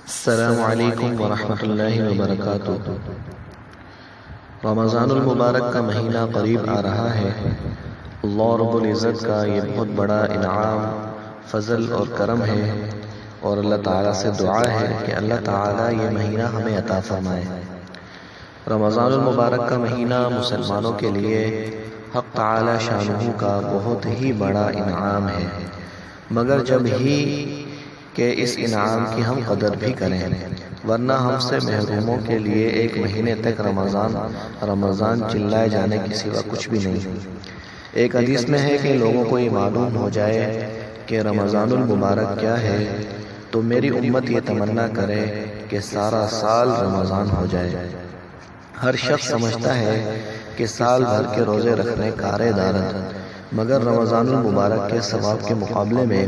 السلام علیکم ورحمۃ اللہ وبرکاتہ۔ رمضان المبارک کا مہینہ قریب آ رہا ہے۔ اللہ رب العزت کا یہ بہت بڑا انعام، فضل اور کرم ہے، اور اللہ تعالیٰ سے دعا ہے کہ اللہ تعالیٰ یہ مہینہ ہمیں عطا فرمائے۔ رمضان المبارک کا مہینہ مسلمانوں کے لیے حق تعالی شانہ کا بہت ہی بڑا انعام ہے، مگر جب ہی کہ اس انعام کی ہم قدر بھی کریں، ورنہ ہم سے محروموں کے لیے ایک مہینے تک رمضان چلائے جانے کے سوا کچھ بھی نہیں۔ ایک حدیث میں ہے کہ لوگوں کو یہ معلوم ہو جائے کہ رمضان المبارک کیا ہے تو میری امت یہ تمنا کرے کہ سارا سال رمضان ہو جائے۔ ہر شخص سمجھتا ہے کہ سال بھر کے روزے رکھنے کارے دارد، مگر رمضان المبارک کے ثواب کے مقابلے میں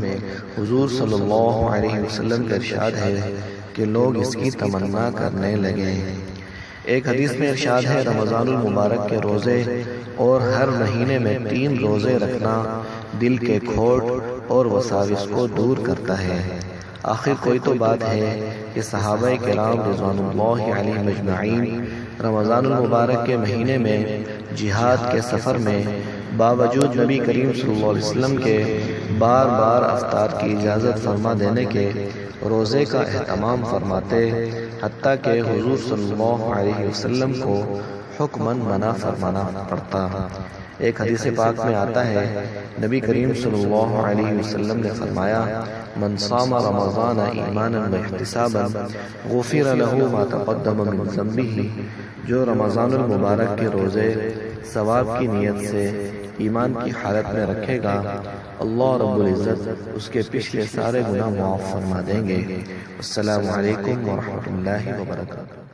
حضور صلی اللہ علیہ وسلم کا ارشاد ہے کہ لوگ اس کی تمنا کرنے لگے۔ ایک حدیث میں ارشاد ہے، رمضان المبارک کے روزے اور ہر مہینے میں 3 روزے رکھنا دل کے کھوٹ اور وساوس کو دور کرتا ہے۔ آخر کوئی تو بات ہے کہ صحابہ کرام رضوان اللہ علیہم اجمعین رمضان المبارک کے مہینے میں جہاد کے سفر میں باوجود نبی کریم صلی اللہ علیہ وسلم کے بار بار افطار کی اجازت فرما دینے کے روزے کا اہتمام فرماتے، حتیٰ کہ حضور صلی اللہ علیہ وسلم کو حکماً منع فرمانا پڑتا۔ ایک حدیث پاک میں آتا ہے، نبی کریم صلی اللہ علیہ وسلم نے فرمایا، من صام رمضان ایمانا واحتسابا غفر له ما تقدم من ذنبه، جو رمضان المبارک کے روزے ثواب کی نیت سے ایمان کی حالت میں رکھے گا، اللہ رب العزت اس کے پچھلے سارے گناہ معاف فرما دیں گے۔ السلام علیکم ورحمۃ اللہ وبرکاتہ۔